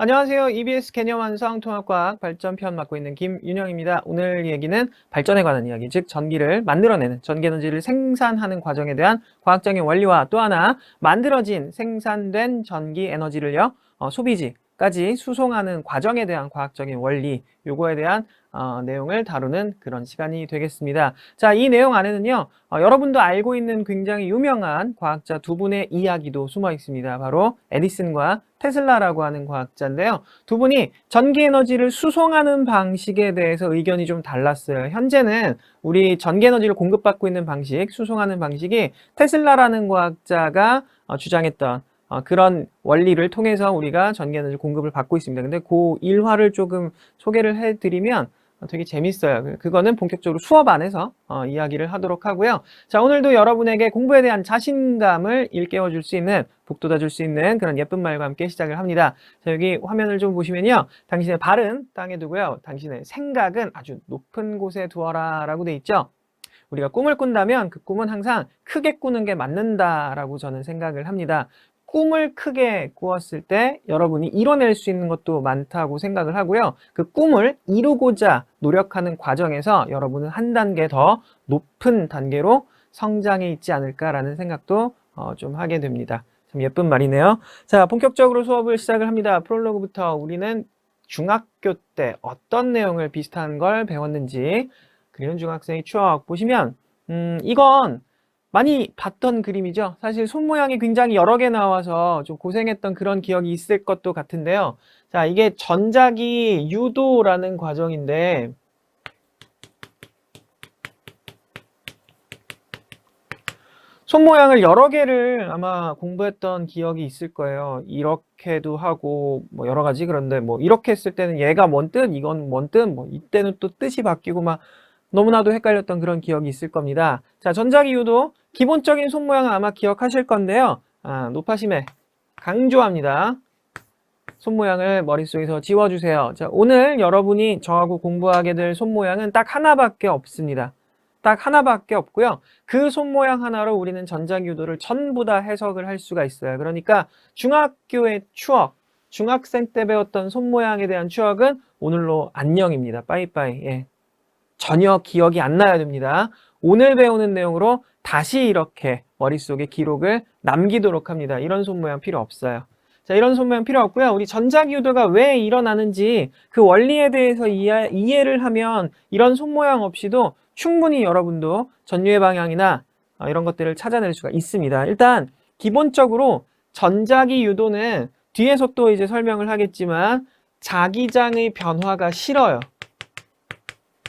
안녕하세요. EBS 개념 완성 통합과학 발전편 맡고 있는 김윤영입니다. 오늘 얘기는 발전에 관한 이야기, 즉 전기를 만들어내는, 전기에너지를 생산하는 과정에 대한 과학적인 원리와 또 하나 만들어진 생산된 전기 에너지를요, 소비지까지 수송하는 과정에 대한 과학적인 원리, 요거에 대한 내용을 다루는 그런 시간이 되겠습니다. 자, 이 내용 안에는요, 여러분도 알고 있는 굉장히 유명한 과학자 두 분의 이야기도 숨어 있습니다. 바로 에디슨과 테슬라라고 하는 과학자인데요. 두 분이 전기에너지를 수송하는 방식에 대해서 의견이 좀 달랐어요. 현재는 우리 전기에너지를 공급받고 있는 방식, 수송하는 방식이 테슬라라는 과학자가 주장했던 그런 원리를 통해서 우리가 전기에너지 공급을 받고 있습니다. 근데 그 일화를 조금 소개를 해드리면 되게 재밌어요. 그거는 본격적으로 수업 안에서 이야기를 하도록 하고요. 자, 오늘도 여러분에게 공부에 대한 자신감을 일깨워 줄 수 있는, 북돋아 줄 수 있는 그런 예쁜 말과 함께 시작을 합니다. 자, 여기 화면을 좀 보시면요. 당신의 발은 땅에 두고요. 당신의 생각은 아주 높은 곳에 두어라 라고 돼 있죠. 우리가 꿈을 꾼다면 그 꿈은 항상 크게 꾸는 게 맞는다라고 저는 생각을 합니다. 꿈을 크게 꾸었을 때 여러분이 이뤄낼 수 있는 것도 많다고 생각을 하고요. 그 꿈을 이루고자 노력하는 과정에서 여러분은 한 단계 더 높은 단계로 성장해 있지 않을까라는 생각도 좀 하게 됩니다. 참 예쁜 말이네요. 자, 본격적으로 수업을 시작을 합니다. 프롤로그부터 우리는 중학교 때 어떤 내용을 비슷한 걸 배웠는지 그리운 중학생의 추억 보시면 이건 많이 봤던 그림이죠. 사실 손 모양이 굉장히 여러 개 나와서 좀 고생했던 그런 기억이 있을 것도 같은데요. 자, 이게 전자기 유도라는 과정인데 손 모양을 여러 개를 아마 공부했던 기억이 있을 거예요. 이렇게도 하고 뭐 여러 가지. 그런데 뭐 이렇게 했을 때는 얘가 뭔 뜻, 이건 뭔 뜻, 뭐 이때는 또 뜻이 바뀌고 막 너무나도 헷갈렸던 그런 기억이 있을 겁니다. 자, 전자기 유도 기본적인 손 모양은 아마 기억하실 건데요. 노파심에 강조합니다. 손 모양을 머릿속에서 지워주세요. 자, 오늘 여러분이 저하고 공부하게 될 손 모양은 딱 하나밖에 없습니다. 딱 하나밖에 없고요. 그 손 모양 하나로 우리는 전자기 유도를 전부 다 해석을 할 수가 있어요. 그러니까 중학교의 추억, 중학생 때 배웠던 손 모양에 대한 추억은 오늘로 안녕입니다. 빠이빠이. 예. 전혀 기억이 안 나야 됩니다. 오늘 배우는 내용으로 다시 이렇게 머릿속에 기록을 남기도록 합니다. 이런 손 모양 필요 없어요. 자, 이런 손 모양 필요 없고요. 우리 전자기 유도가 왜 일어나는지 그 원리에 대해서 이해를 하면 이런 손 모양 없이도 충분히 여러분도 전류의 방향이나 이런 것들을 찾아낼 수가 있습니다. 일단 기본적으로 전자기 유도는 뒤에서 또 이제 설명을 하겠지만 자기장의 변화가 싫어요.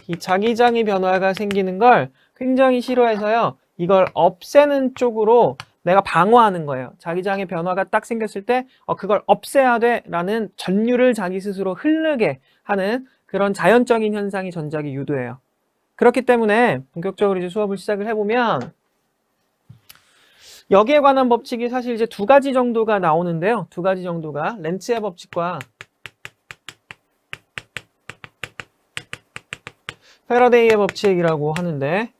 이 자기장의 변화가 생기는 걸 굉장히 싫어해서요. 이걸 없애는 쪽으로 내가 방어하는 거예요. 자기장의 변화가 딱 생겼을 때 그걸 없애야 돼 라는 전류를 자기 스스로 흐르게 하는 그런 자연적인 현상이 전자기 유도예요. 그렇기 때문에 본격적으로 이제 수업을 시작을 해보면 여기에 관한 법칙이 사실 이제 두 가지 정도가 나오는데요. 두 가지 정도가 렌츠의 법칙과 패러데이의 법칙이라고 하는데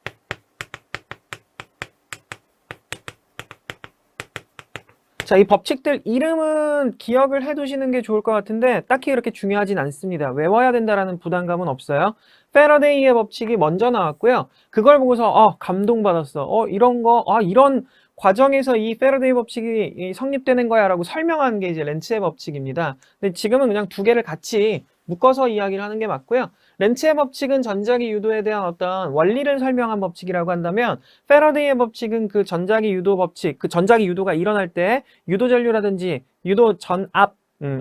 자, 이 법칙들 이름은 기억을 해두시는 게 좋을 것 같은데 딱히 그렇게 중요하진 않습니다. 외워야 된다라는 부담감은 없어요. 패러데이의 법칙이 먼저 나왔고요. 그걸 보고서 감동받았어. 이런 과정에서 이 패러데이 법칙이 성립되는 거야 라고 설명하는 게 이제 렌츠의 법칙입니다. 근데 지금은 그냥 두 개를 같이 묶어서 이야기를 하는 게 맞고요. 렌츠의 법칙은 전자기 유도에 대한 어떤 원리를 설명한 법칙이라고 한다면 패러데이의 법칙은 그 전자기 유도 법칙, 그 전자기 유도가 일어날 때 유도 전류라든지 유도 전압,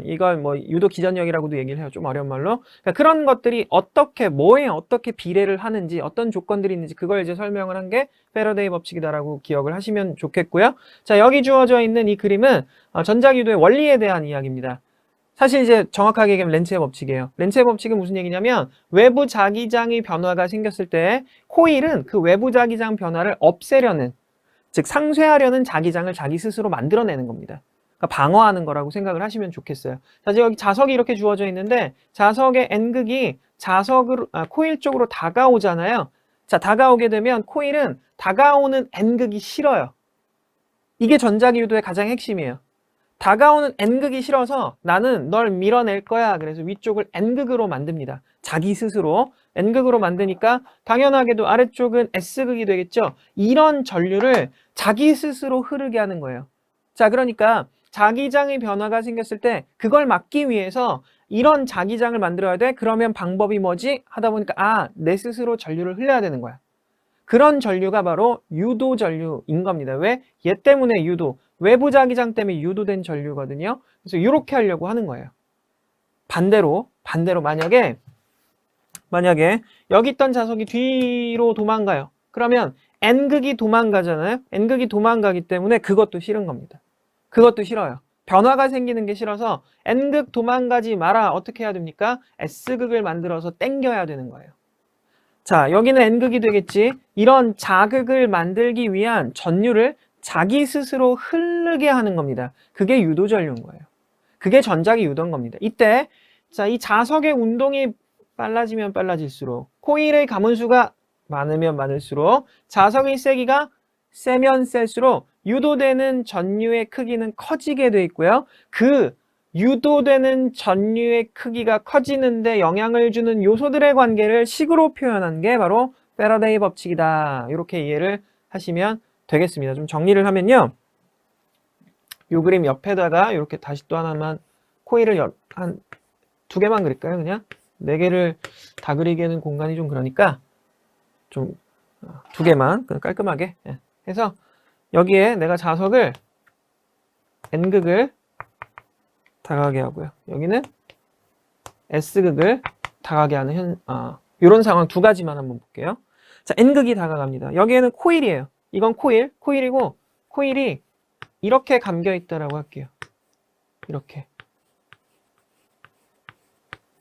이걸 뭐 유도 기전력이라고도 얘기를 해요. 좀 어려운 말로. 그러니까 그런 것들이 뭐에 어떻게 비례를 하는지, 어떤 조건들이 있는지 그걸 이제 설명을 한 게 패러데이 법칙이다라고 기억을 하시면 좋겠고요. 자, 여기 주어져 있는 이 그림은 전자기 유도의 원리에 대한 이야기입니다. 사실 이제 정확하게 얘기하면 렌츠의 법칙이에요. 렌츠의 법칙은 무슨 얘기냐면 외부 자기장의 변화가 생겼을 때 코일은 그 외부 자기장 변화를 없애려는, 즉 상쇄하려는 자기장을 자기 스스로 만들어내는 겁니다. 그러니까 방어하는 거라고 생각을 하시면 좋겠어요. 자, 여기 자석이 이렇게 주어져 있는데 자석의 N극이 코일 쪽으로 다가오잖아요. 자, 다가오게 되면 코일은 다가오는 N극이 싫어요. 이게 전자기 유도의 가장 핵심이에요. 다가오는 N극이 싫어서 나는 널 밀어낼 거야. 그래서 위쪽을 N극으로 만듭니다. 자기 스스로 N극으로 만드니까 당연하게도 아래쪽은 S극이 되겠죠. 이런 전류를 자기 스스로 흐르게 하는 거예요. 자, 그러니까 자기장의 변화가 생겼을 때 그걸 막기 위해서 이런 자기장을 만들어야 돼. 그러면 방법이 뭐지? 하다 보니까 내 스스로 전류를 흘려야 되는 거야. 그런 전류가 바로 유도 전류인 겁니다. 왜? 얘 때문에 유도, 외부 자기장 때문에 유도된 전류거든요. 그래서 이렇게 하려고 하는 거예요. 반대로 만약에 여기 있던 자석이 뒤로 도망가요. 그러면 N극이 도망가잖아요. N극이 도망가기 때문에 그것도 싫은 겁니다. 그것도 싫어요. 변화가 생기는 게 싫어서 N극 도망가지 마라. 어떻게 해야 됩니까? S극을 만들어서 당겨야 되는 거예요. 자, 여기는 N극이 되겠지. 이런 자극을 만들기 위한 전류를 자기 스스로 흐르게 하는 겁니다. 그게 유도전류인 거예요. 그게 전자기 유도인 겁니다. 이때 자, 이 자석의 운동이 빨라지면 빨라질수록 코일의 가문수가 많으면 많을수록 자석의 세기가 세면 셀수록 유도되는 전류의 크기는 커지게 돼 있고요. 그 유도되는 전류의 크기가 커지는데 영향을 주는 요소들의 관계를 식으로 표현한 게 바로 패러데이 법칙이다. 이렇게 이해를 하시면 되겠습니다. 좀 정리를 하면요. 이 그림 옆에다가 이렇게 다시 또 하나만 코일을 한 2개만 그릴까요? 그냥 4개를 다 그리기에는 공간이 좀 그러니까 좀 2개만 그냥 깔끔하게 해서 여기에 내가 자석을 N극을 다가게 하고요. 여기는 S극을 다가게 하는 이런 상황 2가지만 한번 볼게요. 자, N극이 다가갑니다. 여기에는 코일이에요. 이건 코일이고 코일이 이렇게 감겨 있다라고 할게요.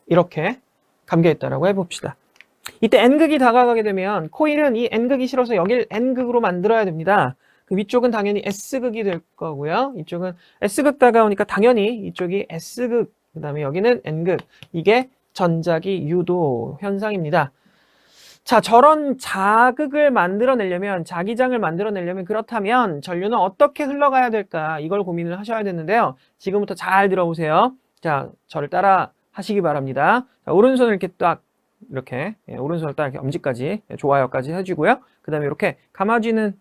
이렇게 감겨 있다라고 해봅시다. 이때 N극이 다가가게 되면 코일은 이 N극이 싫어서 여길 N극으로 만들어야 됩니다. 그 위쪽은 당연히 S극이 될 거고요. 이쪽은 S극 다가오니까 당연히 이쪽이 S극, 그 다음에 여기는 N극. 이게 전자기 유도 현상입니다. 자, 저런 자극을 만들어내려면, 자기장을 만들어내려면 그렇다면 전류는 어떻게 흘러가야 될까? 이걸 고민을 하셔야 되는데요. 지금부터 잘 들어보세요. 자, 저를 따라 하시기 바랍니다. 자, 오른손을 이렇게 딱 이렇게 오른손을 딱 이렇게 엄지까지 좋아요까지 해주고요. 그 다음에 이렇게 감아지는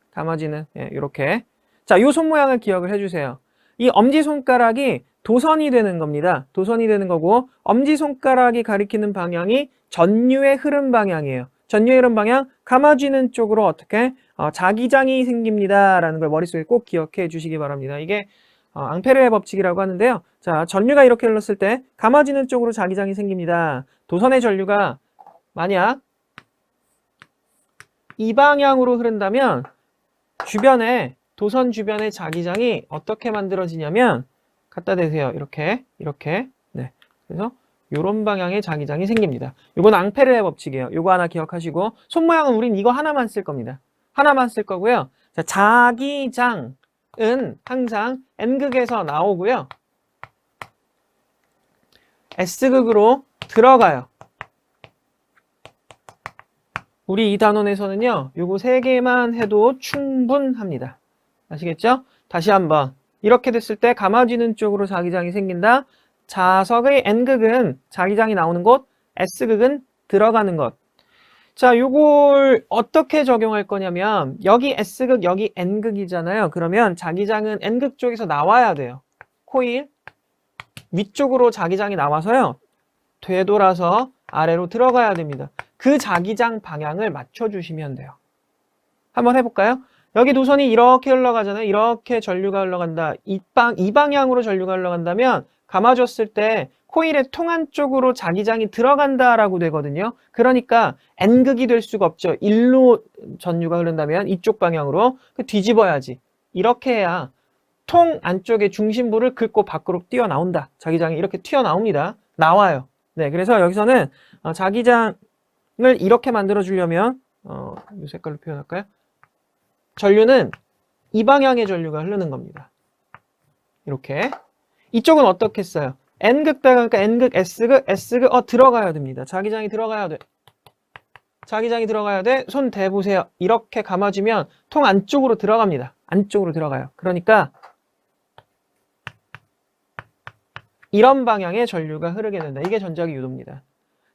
이렇게 자, 이 손 모양을 기억을 해주세요. 이 엄지손가락이 도선이 되는 겁니다. 도선이 되는 거고 엄지손가락이 가리키는 방향이 전류의 흐름 방향이에요. 전류의 흐름 방향 감아지는 쪽으로 어떻게 자기장이 생깁니다 라는 걸 머릿속에 꼭 기억해 주시기 바랍니다. 이게 앙페르의 법칙이라고 하는데요. 자, 전류가 이렇게 흘렀을 때 감아지는 쪽으로 자기장이 생깁니다. 도선의 전류가 만약 이 방향으로 흐른다면 도선 주변의 자기장이 어떻게 만들어지냐면 갖다 대세요. 이렇게 네. 그래서 이런 방향의 자기장이 생깁니다. 이건 앙페르의 법칙이에요. 이거 하나 기억하시고 손 모양은 우린 이거 하나만 쓸 겁니다. 하나만 쓸 거고요. 자, 자기장은 항상 N극에서 나오고요. S극으로 들어가요. 우리 이 단원에서는요. 요거 3개만 해도 충분합니다. 아시겠죠? 다시 한번 이렇게 됐을 때 감아지는 쪽으로 자기장이 생긴다. 자석의 N극은 자기장이 나오는 곳, S극은 들어가는 것. 자, 요걸 어떻게 적용할 거냐면 여기 S극, 여기 N극이잖아요. 그러면 자기장은 N극 쪽에서 나와야 돼요. 코일 위쪽으로 자기장이 나와서요. 되돌아서 아래로 들어가야 됩니다. 그 자기장 방향을 맞춰주시면 돼요. 한번 해볼까요? 여기 도선이 이렇게 흘러가잖아요. 이렇게 전류가 흘러간다. 이 방향으로 전류가 흘러간다면 감아줬을 때 코일의 통한 쪽으로 자기장이 들어간다라고 되거든요. 그러니까 N극이 될 수가 없죠. 일로 전류가 흐른다면 이쪽 방향으로 뒤집어야지. 이렇게 해야 통 안쪽의 중심부를 긁고 밖으로 뛰어나온다. 자기장이 이렇게 튀어나옵니다. 나와요. 네, 그래서 여기서는 자기장을 이렇게 만들어 주려면 이 색깔로 표현할까요? 전류는 이 방향의 전류가 흐르는 겁니다. 이렇게. 이쪽은 어떻게 써요? N극 다가니까 N극, S극, S극 들어가야 됩니다. 자기장이 들어가야 돼. 자기장이 들어가야 돼. 손 대보세요. 이렇게 감아주면 통 안쪽으로 들어갑니다. 안쪽으로 들어가요. 그러니까 이런 방향의 전류가 흐르게 된다. 이게 전자기 유도입니다.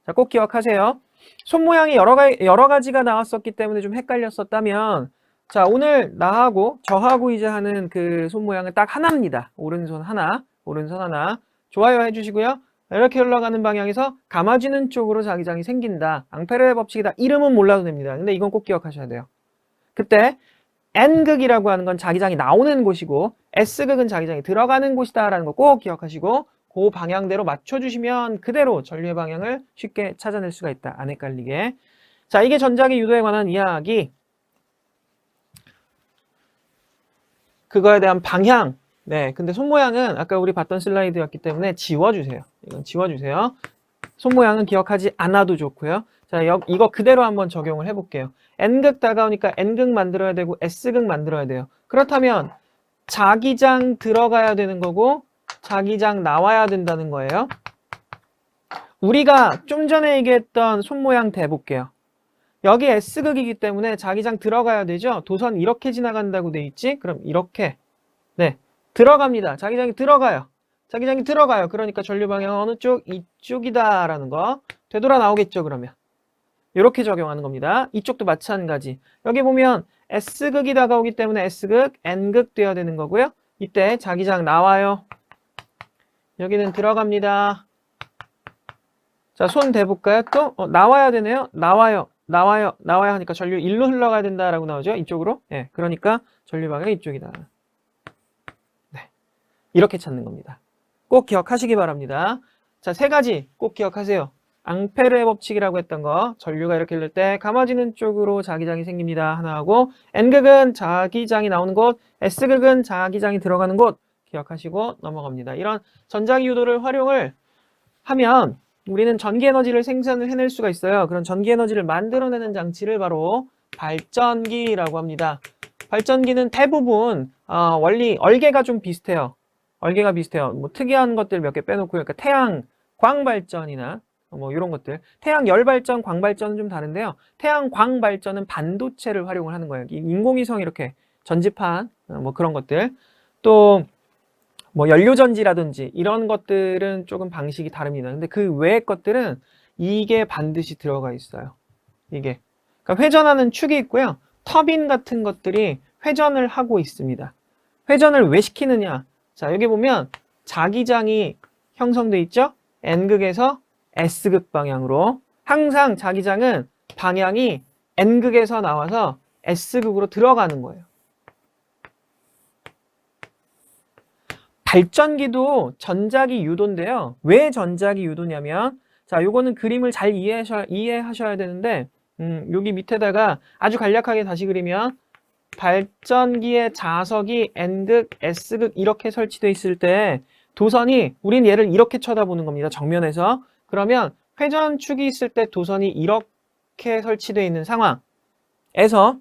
자, 꼭 기억하세요. 손 모양이 여러 가지가 나왔었기 때문에 좀 헷갈렸었다면, 자, 오늘 나하고 저하고 이제 하는 그 손 모양은 딱 하나입니다. 오른손 하나, 오른손 하나. 좋아요 해주시고요. 이렇게 흘러가는 방향에서 감아주는 쪽으로 자기장이 생긴다. 앙페르의 법칙이다. 이름은 몰라도 됩니다. 근데 이건 꼭 기억하셔야 돼요. 그때 N극이라고 하는 건 자기장이 나오는 곳이고 S극은 자기장이 들어가는 곳이다 라는 거 꼭 기억하시고 그 방향대로 맞춰주시면 그대로 전류의 방향을 쉽게 찾아낼 수가 있다. 안 헷갈리게. 자, 이게 전자기 유도에 관한 이야기. 그거에 대한 방향. 네, 근데 손 모양은 아까 우리 봤던 슬라이드였기 때문에 지워주세요. 이건 지워주세요. 손 모양은 기억하지 않아도 좋고요. 자, 이거 그대로 한번 적용을 해볼게요. N극 다가오니까 N극 만들어야 되고 S극 만들어야 돼요. 그렇다면 자기장 들어가야 되는 거고 자기장 나와야 된다는 거예요. 우리가 좀 전에 얘기했던 손 모양 대볼게요. 여기 S극이기 때문에 자기장 들어가야 되죠. 도선 이렇게 지나간다고 돼 있지? 그럼 이렇게. 네, 들어갑니다. 자기장이 들어가요. 자기장이 들어가요. 그러니까 전류 방향은 어느 쪽? 이쪽이다 라는 거. 되돌아 나오겠죠, 그러면. 이렇게 적용하는 겁니다. 이쪽도 마찬가지. 여기 보면 S극이 다가오기 때문에 S극, N극 돼야 되는 거고요. 이때 자기장 나와요. 여기는 들어갑니다. 자, 손 대볼까요? 또 나와야 되네요. 나와요. 나와요. 나와야 하니까 전류 일로 흘러가야 된다라고 나오죠. 이쪽으로. 예, 그러니까 전류 방향이 이쪽이다. 네, 이렇게 찾는 겁니다. 꼭 기억하시기 바랍니다. 자, 세 가지 꼭 기억하세요. 앙페르의 법칙이라고 했던 거, 전류가 이렇게 흘릴 때 감아지는 쪽으로 자기장이 생깁니다. 하나 하고, N극은 자기장이 나오는 곳, S극은 자기장이 들어가는 곳 기억하시고 넘어갑니다. 이런 전자기 유도를 활용을 하면 우리는 전기 에너지를 생산을 해낼 수가 있어요. 그런 전기 에너지를 만들어내는 장치를 바로 발전기라고 합니다. 발전기는 대부분 원리 얼개가 좀 비슷해요. 얼개가 비슷해요. 뭐 특이한 것들 몇 개 빼놓고, 그러니까 태양 광 발전이나 뭐 이런 것들. 태양 열 발전, 광 발전은 좀 다른데요. 태양 광 발전은 반도체를 활용을 하는 거예요. 인공위성 이렇게 전지판 뭐 그런 것들. 또 뭐 연료전지라든지 이런 것들은 조금 방식이 다릅니다. 근데 그 외의 것들은 이게 반드시 들어가 있어요. 이게. 그러니까 회전하는 축이 있고요. 터빈 같은 것들이 회전을 하고 있습니다. 회전을 왜 시키느냐? 자, 여기 보면 자기장이 형성돼 있죠? N극에서 S극 방향으로. 항상 자기장은 방향이 N극에서 나와서 S극으로 들어가는 거예요. 발전기도 전자기 유도인데요. 왜 전자기 유도냐면, 자, 요거는 그림을 잘 이해하셔야 되는데, 여기 밑에다가 아주 간략하게 다시 그리면, 발전기의 자석이 N극, S극 이렇게 설치되어 있을 때, 도선이, 우린 얘를 이렇게 쳐다보는 겁니다. 정면에서. 그러면 회전축이 있을 때 도선이 이렇게 설치되어 있는 상황에서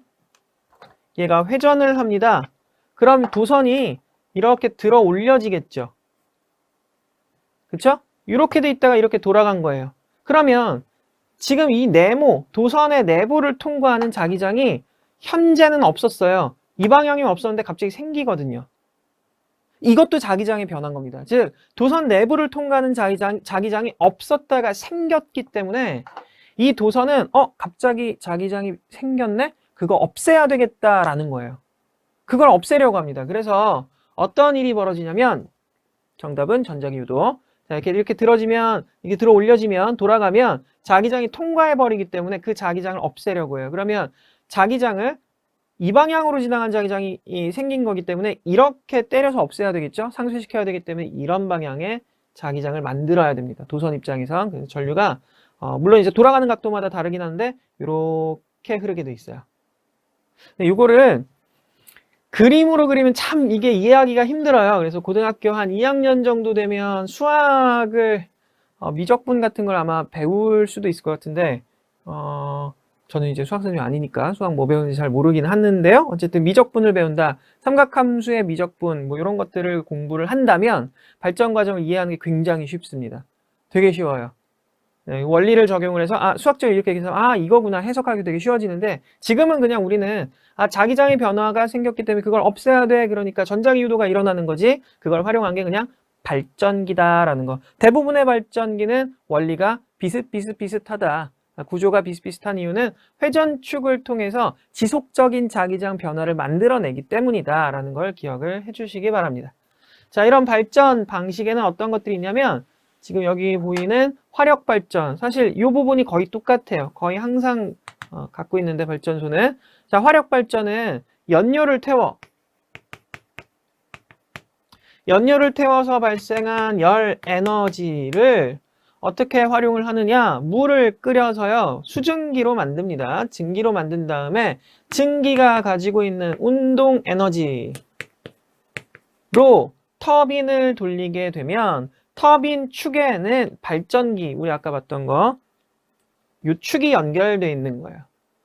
얘가 회전을 합니다. 그럼 도선이 이렇게 들어 올려지겠죠. 그쵸? 이렇게 돼 있다가 이렇게 돌아간 거예요. 그러면 지금 이 네모, 도선의 내부를 통과하는 자기장이 현재는 없었어요. 이 방향이 없었는데 갑자기 생기거든요. 이것도 자기장의 변한 겁니다. 즉, 도선 내부를 통과하는 자기장이 없었다가 생겼기 때문에 이 도선은 갑자기 자기장이 생겼네? 그거 없애야 되겠다라는 거예요. 그걸 없애려고 합니다. 그래서 어떤 일이 벌어지냐면, 정답은 전자기 유도. 자, 이렇게 들어지면, 이게 들어 올려지면, 돌아가면 자기장이 통과해버리기 때문에 그 자기장을 없애려고 해요. 그러면 자기장을 이 방향으로 지나간 자기장이 생긴 거기 때문에 이렇게 때려서 없애야 되겠죠? 상쇄시켜야 되기 때문에 이런 방향의 자기장을 만들어야 됩니다. 도선 입장에서. 그래서 전류가, 물론 이제 돌아가는 각도마다 다르긴 한데, 이렇게 흐르게 돼 있어요. 이거를 그림으로 그리면 참 이게 이해하기가 힘들어요. 그래서 고등학교 한 2학년 정도 되면 수학을 미적분 같은 걸 아마 배울 수도 있을 것 같은데 저는 이제 수학 선생님이 아니니까 수학 뭐 배우는지 잘 모르긴 하는데요. 어쨌든 미적분을 배운다. 삼각함수의 미적분 뭐 이런 것들을 공부를 한다면 발전 과정을 이해하는 게 굉장히 쉽습니다. 되게 쉬워요. 네, 원리를 적용을 해서 수학적으로 이렇게 해서 이거구나 해석하기 되게 쉬워지는데 지금은 그냥 우리는 자기장의 변화가 생겼기 때문에 그걸 없애야 돼. 그러니까 전자기 유도가 일어나는 거지. 그걸 활용한 게 그냥 발전기다라는 거. 대부분의 발전기는 원리가 비슷하다. 구조가 비슷비슷한 이유는 회전축을 통해서 지속적인 자기장 변화를 만들어내기 때문이다라는 걸 기억을 해주시기 바랍니다. 자, 이런 발전 방식에는 어떤 것들이 있냐면 지금 여기 보이는 화력 발전, 사실 이 부분이 거의 똑같아요. 거의 항상 갖고 있는데 발전소는. 자, 화력 발전은 연료를 태워서 발생한 열 에너지를 어떻게 활용을 하느냐? 물을 끓여서요, 수증기로 만듭니다. 증기로 만든 다음에 증기가 가지고 있는 운동 에너지로 터빈을 돌리게 되면 터빈 축에는 발전기, 우리 아까 봤던 거, 이 축이 연결되어 있는 거예요.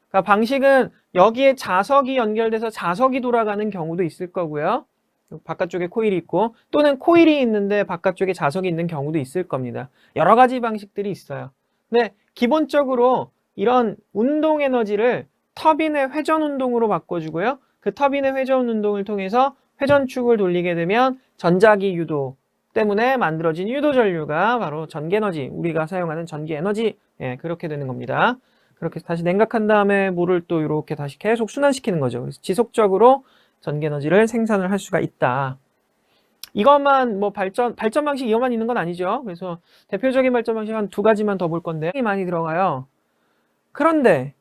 그러니까 방식은 여기에 자석이 연결돼서 자석이 돌아가는 경우도 있을 거고요. 바깥쪽에 코일이 있고, 또는 코일이 있는데 바깥쪽에 자석이 있는 경우도 있을 겁니다. 여러 가지 방식들이 있어요. 근데 기본적으로 이런 운동 에너지를 터빈의 회전 운동으로 바꿔주고요. 그 터빈의 회전 운동을 통해서 회전축을 돌리게 되면 전자기 유도 때문에 만들어진 유도 전류가 바로 전기 에너지, 우리가 사용하는 전기 에너지, 그렇게 되는 겁니다. 그렇게 다시 냉각한 다음에 물을 또 이렇게 다시 계속 순환시키는 거죠. 그래서 지속적으로 전기 에너지를 생산을 할 수가 있다. 이것만 뭐 발전 방식 이것만 있는 건 아니죠. 그래서 대표적인 발전 방식 한 두 가지만 더 볼 건데 많이 들어가요. 그런데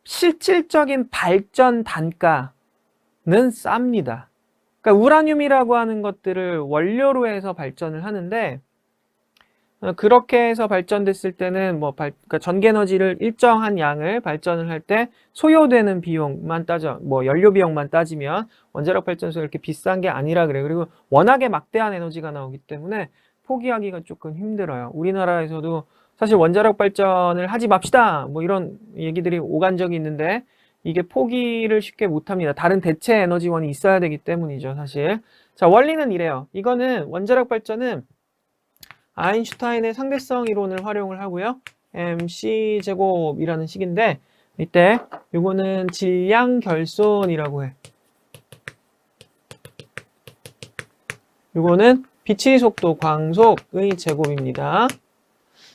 실질적인 발전 단가는 쌉니다. 그러니까 우라늄이라고 하는 것들을 원료로 해서 발전을 하는데, 그렇게 해서 발전됐을 때는 그러니까 전기 에너지를 일정한 양을 발전을 할 때 소요되는 비용만 연료 비용만 따지면 원자력 발전소가 이렇게 비싼 게 아니라 그래요. 그리고 워낙에 막대한 에너지가 나오기 때문에 포기하기가 조금 힘들어요. 우리나라에서도 사실 원자력 발전을 하지 맙시다, 이런 얘기들이 오간 적이 있는데, 이게 포기를 쉽게 못합니다. 다른 대체 에너지원이 있어야 되기 때문이죠, 사실. 자, 원리는 이래요. 이거는 원자력 발전은 아인슈타인의 상대성 이론을 활용을 하고요. mc 제곱이라는 식인데, 이때 요거는 질량 결손이라고 해. 요거는 빛의 속도, 광속의 제곱입니다.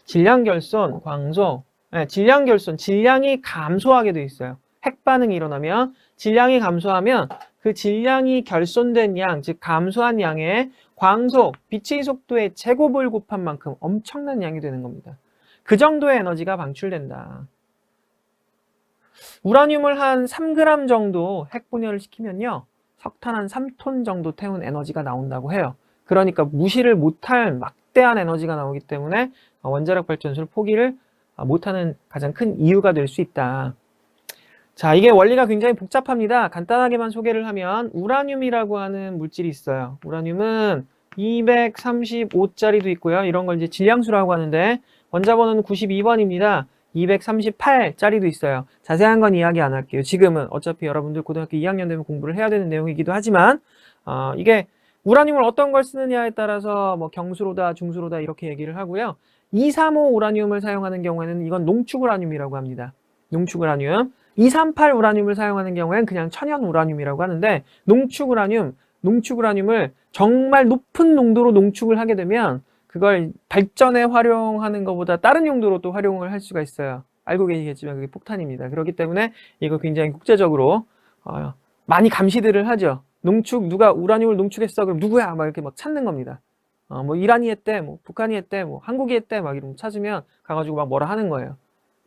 질량 결손, 광속. 질량 결손, 질량이 감소하게 돼 있어요. 핵 반응이 일어나면 질량이 감소하면 그 질량이 결손된 양, 즉 감소한 양의 광속, 빛의 속도의 제곱을 곱한 만큼 엄청난 양이 되는 겁니다. 그 정도의 에너지가 방출된다. 우라늄을 한 3g 정도 핵 분열을 시키면요, 석탄 한 3톤 정도 태운 에너지가 나온다고 해요. 그러니까 무시를 못할 막대한 에너지가 나오기 때문에 원자력 발전소를 포기를 못하는 가장 큰 이유가 될 수 있다. 자, 이게 원리가 굉장히 복잡합니다. 간단하게만 소개를 하면 우라늄이라고 하는 물질이 있어요. 우라늄은 235짜리도 있고요. 이런 걸 이제 질량수라고 하는데 원자번호는 92번입니다. 238짜리도 있어요. 자세한 건 이야기 안 할게요. 지금은 어차피 여러분들 고등학교 2학년 되면 공부를 해야 되는 내용이기도 하지만 이게 우라늄을 어떤 걸 쓰느냐에 따라서 경수로다, 중수로다 이렇게 얘기를 하고요. 235 우라늄을 사용하는 경우에는 이건 농축 우라늄이라고 합니다. 농축 우라늄. 238 우라늄을 사용하는 경우에는 그냥 천연 우라늄이라고 하는데, 농축 우라늄을 정말 높은 농도로 농축을 하게 되면 그걸 발전에 활용하는 것보다 다른 용도로 또 활용을 할 수가 있어요. 알고 계시겠지만 그게 폭탄입니다. 그렇기 때문에 이거 굉장히 국제적으로 많이 감시들을 하죠. 누가 우라늄을 농축했어? 그럼 누구야? 이렇게 찾는 겁니다. 이란이 했대, 북한이 했대, 한국이 했대, 이러면 찾으면 가가지고 뭐라 하는 거예요.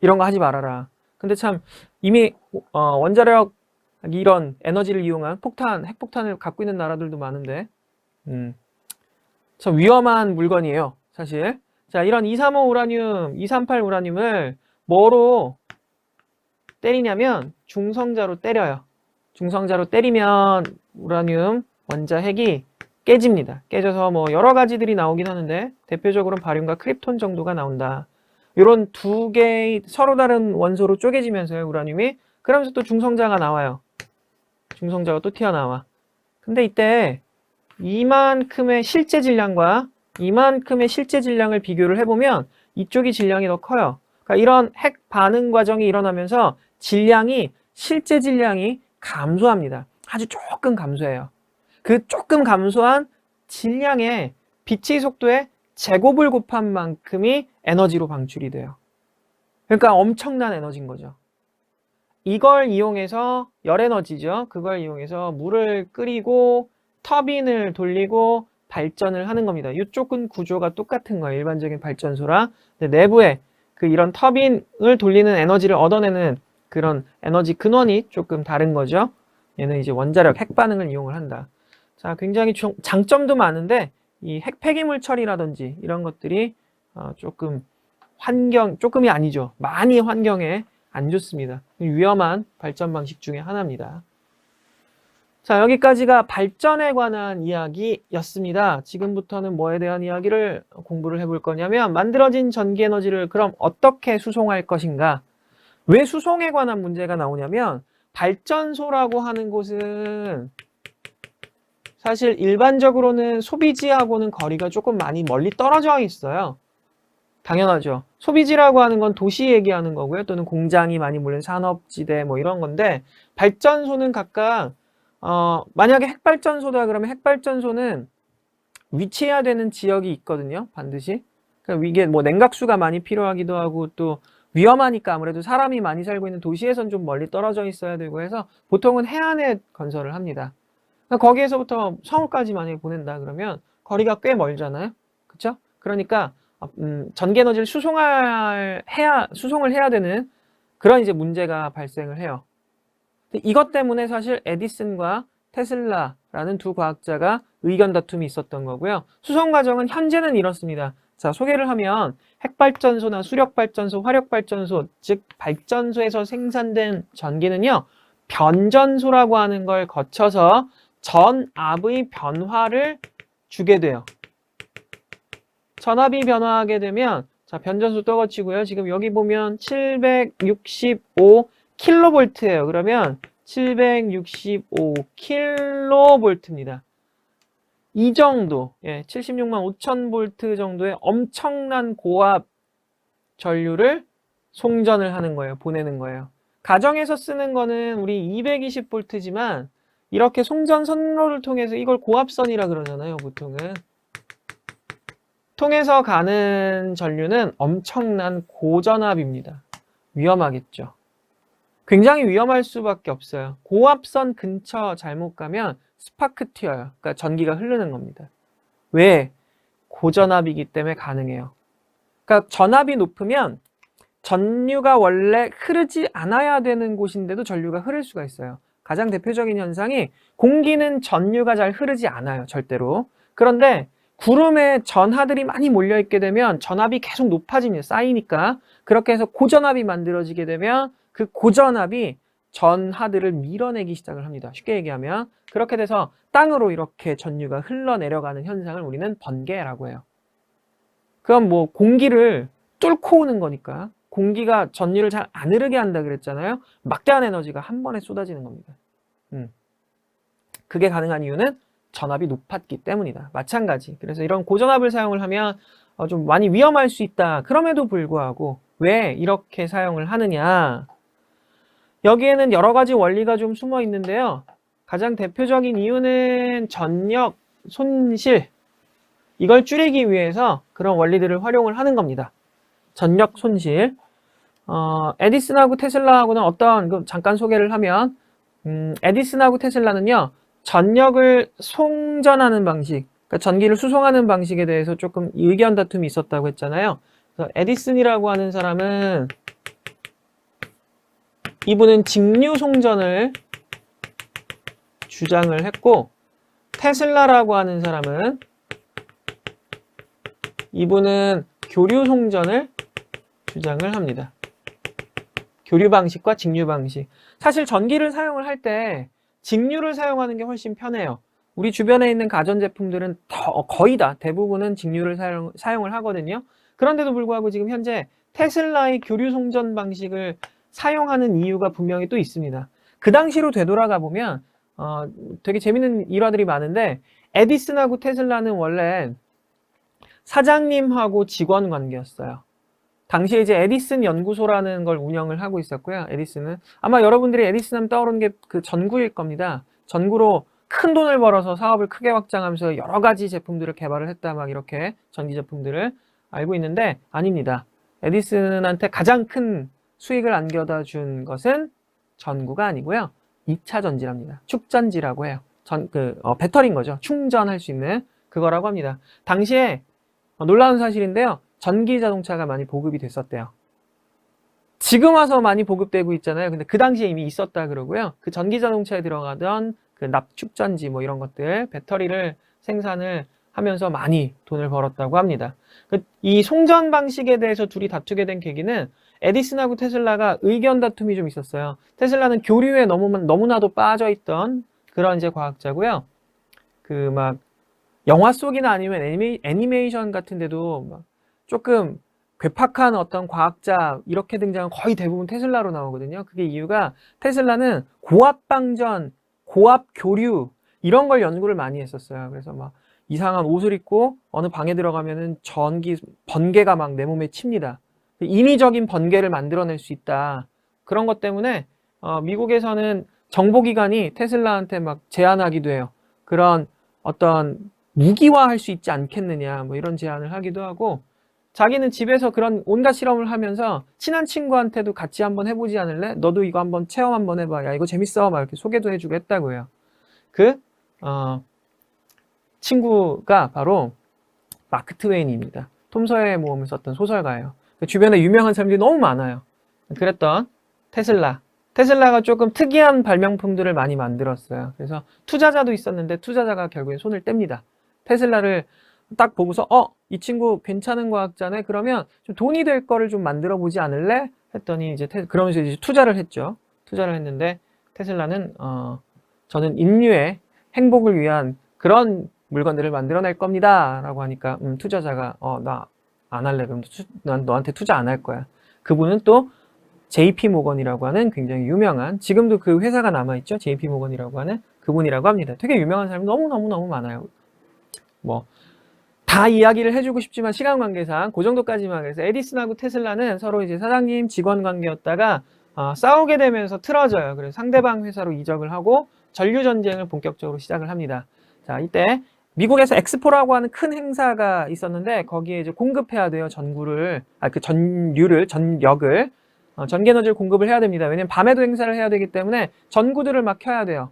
이런 거 하지 말아라. 근데 참 이미 원자력 이런 에너지를 이용한 핵폭탄을 갖고 있는 나라들도 많은데 참 위험한 물건이에요, 사실. 자, 이런 235 우라늄, 238 우라늄을 뭐로 때리냐면 중성자로 때려요. 중성자로 때리면 우라늄 원자핵이 깨집니다. 깨져서 여러 가지들이 나오긴 하는데 대표적으로는 바륨과 크립톤 정도가 나온다. 이런 두 개의 서로 다른 원소로 쪼개지면서요, 우라늄이. 그러면서 또 중성자가 나와요. 중성자가 또 튀어나와. 근데 이때 이만큼의 실제 질량과 이만큼의 실제 질량을 비교를 해보면 이쪽이 질량이 더 커요. 그러니까 이런 핵 반응 과정이 일어나면서 실제 질량이 감소합니다. 아주 조금 감소해요. 그 조금 감소한 질량의 빛의 속도의 제곱을 곱한 만큼이 에너지로 방출이 돼요. 그러니까 엄청난 에너지인 거죠. 이걸 이용해서 열에너지죠. 그걸 이용해서 물을 끓이고 터빈을 돌리고 발전을 하는 겁니다. 이쪽은 구조가 똑같은 거예요. 일반적인 발전소랑. 근데 내부에 이런 터빈을 돌리는 에너지를 얻어내는 그런 에너지 근원이 조금 다른 거죠. 얘는 이제 원자력 핵 반응을 이용을 한다. 자, 굉장히 장점도 많은데 이 핵 폐기물 처리라든지 이런 것들이 조금 조금이 아니죠. 많이 환경에 안 좋습니다. 위험한 발전 방식 중에 하나입니다. 자, 여기까지가 발전에 관한 이야기였습니다. 지금부터는 뭐에 대한 이야기를 공부를 해볼 거냐면 만들어진 전기 에너지를 그럼 어떻게 수송할 것인가? 왜 수송에 관한 문제가 나오냐면 발전소라고 하는 곳은 사실 일반적으로는 소비지하고는 거리가 조금 많이 멀리 떨어져 있어요. 당연하죠. 소비지라고 하는 건 도시 얘기하는 거고요. 또는 공장이 많이 몰린 산업지대 뭐 이런 건데 발전소는 각각 만약에 핵발전소다 그러면 핵발전소는 위치해야 되는 지역이 있거든요. 반드시. 그러니까 이게 뭐 냉각수가 많이 필요하기도 하고 또 위험하니까 아무래도 사람이 많이 살고 있는 도시에선 좀 멀리 떨어져 있어야 되고 해서 보통은 해안에 건설을 합니다. 그러니까 거기에서부터 서울까지 만약에 보낸다 그러면 거리가 꽤 멀잖아요. 그렇죠? 그러니까 전기 에너지를 수송을 해야 되는 그런 이제 문제가 발생을 해요. 이것 때문에 사실 에디슨과 테슬라라는 두 과학자가 의견 다툼이 있었던 거고요. 수송 과정은 현재는 이렇습니다. 자, 소개를 하면 핵발전소나 수력발전소, 화력발전소, 즉 발전소에서 생산된 전기는요. 변전소라고 하는 걸 거쳐서 전압의 변화를 주게 돼요. 전압이 변화하게 되면 자, 변전소 떠거치고요. 지금 여기 보면 765 킬로볼트예요. 그러면 765 킬로볼트입니다. 이 정도, 76만 5천 볼트 정도의 엄청난 고압 전류를 송전을 하는 거예요. 보내는 거예요. 가정에서 쓰는 거는 우리 220 볼트지만 이렇게 송전 선로를 통해서 이걸 고압선이라 그러잖아요. 보통은. 통해서 가는 전류는 엄청난 고전압입니다. 위험하겠죠. 굉장히 위험할 수밖에 없어요. 고압선 근처 잘못 가면 스파크 튀어요. 그러니까 전기가 흐르는 겁니다. 왜? 고전압이기 때문에 가능해요. 그러니까 전압이 높으면 전류가 원래 흐르지 않아야 되는 곳인데도 전류가 흐를 수가 있어요. 가장 대표적인 현상이 공기는 전류가 잘 흐르지 않아요. 절대로. 그런데 구름에 전하들이 많이 몰려있게 되면 전압이 계속 높아집니다. 쌓이니까. 그렇게 해서 고전압이 만들어지게 되면 그 고전압이 전하들을 밀어내기 시작을 합니다. 쉽게 얘기하면. 그렇게 돼서 땅으로 이렇게 전류가 흘러내려가는 현상을 우리는 번개라고 해요. 그건 뭐 공기를 뚫고 오는 거니까. 공기가 전류를 잘 안 흐르게 한다 그랬잖아요. 막대한 에너지가 한 번에 쏟아지는 겁니다. 그게 가능한 이유는 전압이 높았기 때문이다. 마찬가지. 그래서 이런 고전압을 사용을 하면 좀 많이 위험할 수 있다. 그럼에도 불구하고 왜 이렇게 사용을 하느냐. 여기에는 여러 가지 원리가 좀 숨어 있는데요. 가장 대표적인 이유는 전력 손실. 이걸 줄이기 위해서 그런 원리들을 활용을 하는 겁니다. 전력 손실. 에디슨하고 테슬라하고는 잠깐 소개를 하면 에디슨하고 테슬라는요. 전력을 송전하는 방식, 그러니까 전기를 수송하는 방식에 대해서 조금 의견 다툼이 있었다고 했잖아요. 그래서 에디슨이라고 하는 사람은 이분은 직류 송전을 주장을 했고 테슬라라고 하는 사람은 이분은 교류 송전을 주장을 합니다. 교류 방식과 직류 방식. 사실 전기를 사용을 할 때 직류를 사용하는 게 훨씬 편해요. 우리 주변에 있는 가전제품들은 거의 다 대부분은 직류를 사용을 하거든요. 그런데도 불구하고 지금 현재 테슬라의 교류 송전 방식을 사용하는 이유가 분명히 또 있습니다. 그 당시로 되돌아가 보면 되게 재밌는 일화들이 많은데 에디슨하고 테슬라는 원래 사장님하고 직원 관계였어요. 당시에 이제 에디슨 연구소라는 걸 운영을 하고 있었고요. 에디슨은 아마 여러분들이 에디슨 하면 떠오르는 게 그 전구일 겁니다. 전구로 큰 돈을 벌어서 사업을 크게 확장하면서 여러 가지 제품들을 개발을 했다, 막 이렇게 전기 제품들을 알고 있는데 아닙니다. 에디슨한테 가장 큰 수익을 안겨다 준 것은 전구가 아니고요. 2차 전지랍니다. 축전지라고 해요. 배터리인 거죠. 충전할 수 있는 그거라고 합니다. 당시에 놀라운 사실인데요. 전기 자동차가 많이 보급이 됐었대요. 지금 와서 많이 보급되고 있잖아요. 근데 그 당시에 이미 있었다 그러고요. 그 전기 자동차에 들어가던 그 납축전지 뭐 이런 것들, 배터리를 생산을 하면서 많이 돈을 벌었다고 합니다. 이 송전 방식에 대해서 둘이 다투게 된 계기는 에디슨하고 테슬라가 의견 다툼이 좀 있었어요. 테슬라는 교류에 너무나도 빠져있던 그런 이제 과학자고요. 그 막 영화 속이나 아니면 애니메이션 같은 데도 막 조금 괴팍한 어떤 과학자 이렇게 등장은 거의 대부분 테슬라로 나오거든요. 그게 이유가 테슬라는 고압 방전, 고압 교류 이런 걸 연구를 많이 했었어요. 그래서 막 이상한 옷을 입고 어느 방에 들어가면은 번개가 막 내 몸에 칩니다. 인위적인 번개를 만들어낼 수 있다. 그런 것 때문에 미국에서는 정보기관이 테슬라한테 막 제안하기도 해요. 그런 어떤 무기화할 수 있지 않겠느냐 뭐 이런 제안을 하기도 하고 자기는 집에서 그런 온갖 실험을 하면서 친한 친구한테도 같이 한번 해보지 않을래? 너도 이거 한번 체험 한번 해봐. 야 이거 재밌어. 막 이렇게 소개도 해주고 했다고 해요. 친구가 바로 마크 트웨인입니다. 톰 소여의 모험을 썼던 소설가예요. 주변에 유명한 사람들이 너무 많아요. 그랬던 테슬라가 조금 특이한 발명품들을 많이 만들었어요. 그래서 투자자도 있었는데 투자자가 결국에 손을 뗍니다. 테슬라를 딱 보고서 이 친구 괜찮은 과학자네. 그러면 좀 돈이 될 거를 좀 만들어 보지 않을래? 했더니 이제 그러면서 이제 투자를 했죠. 투자를 했는데 테슬라는 저는 인류의 행복을 위한 그런 물건들을 만들어낼 겁니다. 라고 하니까 투자자가 나 안 할래. 그럼 난 너한테 투자 안 할 거야. 그분은 또 JP 모건이라고 하는 굉장히 유명한 지금도 그 회사가 남아있죠. JP 모건이라고 하는 그분이라고 합니다. 되게 유명한 사람이 너무 많아요. 뭐 다 이야기를 해주고 싶지만 시간 관계상 그 정도까지만. 그래서 에디슨하고 테슬라는 서로 이제 사장님 직원 관계였다가 싸우게 되면서 틀어져요. 그래서 상대방 회사로 이적을 하고 전류 전쟁을 본격적으로 시작을 합니다. 자, 이때 미국에서 엑스포라고 하는 큰 행사가 있었는데 거기에 이제 공급해야 돼요. 전력을 전기에너지를 공급을 해야 됩니다. 왜냐면 밤에도 행사를 해야 되기 때문에 전구들을 막 켜야 돼요.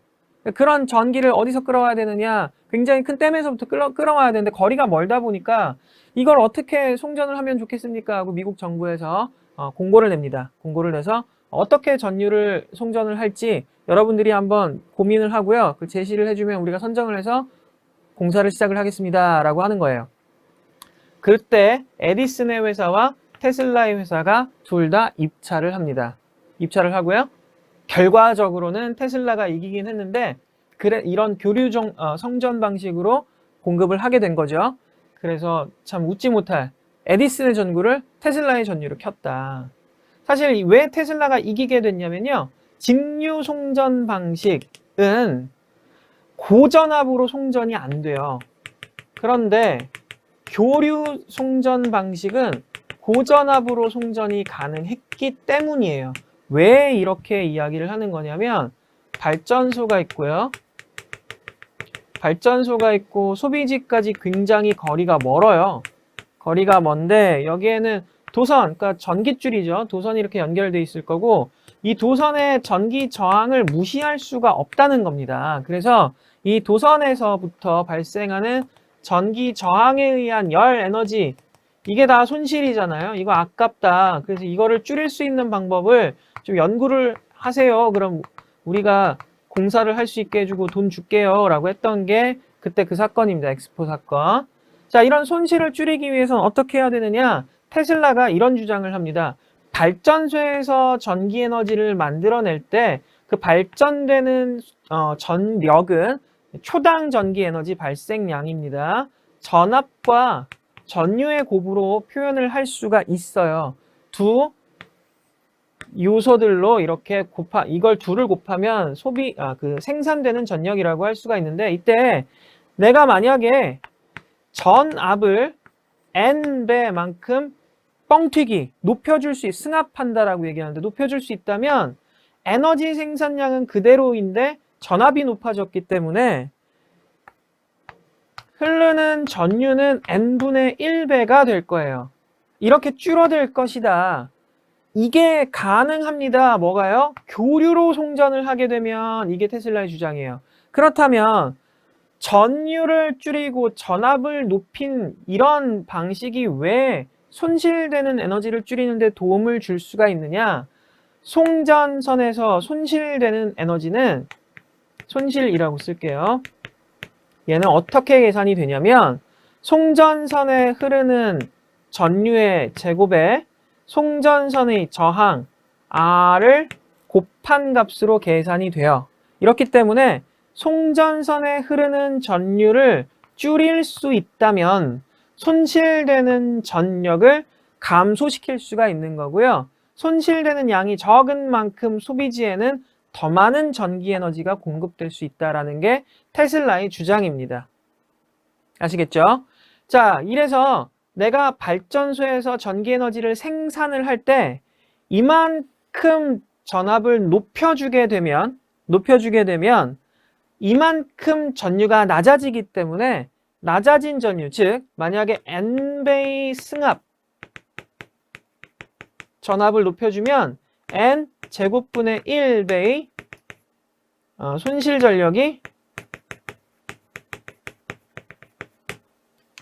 그런 전기를 어디서 끌어와야 되느냐, 굉장히 큰 댐에서부터 끌어와야 되는데 거리가 멀다 보니까 이걸 어떻게 송전을 하면 좋겠습니까 하고 미국 정부에서 공고를 냅니다. 공고를 내서 어떻게 전류를 송전을 할지 여러분들이 한번 고민을 하고요. 그 제시를 해주면 우리가 선정을 해서 공사를 시작을 하겠습니다 라고 하는 거예요. 그때 에디슨의 회사와 테슬라의 회사가 둘 다 입찰을 합니다. 입찰을 하고요. 결과적으로는 테슬라가 이기긴 했는데 이런 성전 방식으로 공급을 하게 된 거죠. 그래서 참 웃지 못할 에디슨의 전구를 테슬라의 전류로 켰다. 사실 왜 테슬라가 이기게 됐냐면요. 직류 송전 방식은 고전압으로 송전이 안 돼요. 그런데 교류 송전 방식은 고전압으로 송전이 가능했기 때문이에요. 왜 이렇게 이야기를 하는 거냐면 발전소가 있고요. 발전소가 있고 소비지까지 굉장히 거리가 멀어요. 거리가 먼데 여기에는 그러니까 전기줄이죠. 도선이 이렇게 연결되어 있을 거고 이 도선의 전기 저항을 무시할 수가 없다는 겁니다. 그래서 이 도선에서부터 발생하는 전기 저항에 의한 열 에너지 이게 다 손실이잖아요. 이거 아깝다. 그래서 이거를 줄일 수 있는 방법을 좀 연구를 하세요. 그럼 우리가 공사를 할 수 있게 해주고 돈 줄게요. 라고 했던 게 그때 그 사건입니다. 엑스포 사건. 자, 이런 손실을 줄이기 위해서는 어떻게 해야 되느냐? 테슬라가 이런 주장을 합니다. 발전소에서 전기 에너지를 만들어낼 때 그 발전되는 전력은 초당 전기 에너지 발생량입니다. 전압과 전류의 곱으로 표현을 할 수가 있어요. 두 요소들로 이렇게 이걸 둘을 곱하면 생산되는 전력이라고 할 수가 있는데 이때 내가 만약에 전압을 N배만큼 뻥튀기, 높여줄 수 승합한다라고 얘기하는데 높여줄 수 있다면 에너지 생산량은 그대로인데 전압이 높아졌기 때문에 흐르는 전류는 n분의 1배가 될 거예요. 이렇게 줄어들 것이다. 이게 가능합니다. 뭐가요? 교류로 송전을 하게 되면 이게 테슬라의 주장이에요. 그렇다면 전류를 줄이고 전압을 높인 이런 방식이 왜 손실되는 에너지를 줄이는 데 도움을 줄 수가 있느냐? 송전선에서 손실되는 에너지는 손실이라고 쓸게요. 얘는 어떻게 계산이 되냐면 송전선에 흐르는 전류의 제곱에 송전선의 저항 R을 곱한 값으로 계산이 돼요. 이렇기 때문에 송전선에 흐르는 전류를 줄일 수 있다면 손실되는 전력을 감소시킬 수가 있는 거고요. 손실되는 양이 적은 만큼 소비지에는 더 많은 전기 에너지가 공급될 수 있다는 게 테슬라의 주장입니다. 아시겠죠? 자, 이래서 내가 발전소에서 전기 에너지를 생산을 할 때 이만큼 전압을 높여주게 되면 이만큼 전류가 낮아지기 때문에 낮아진 전류, 즉 만약에 n배의 승합 전압을 높여주면 n 제곱분의 1배의 손실 전력이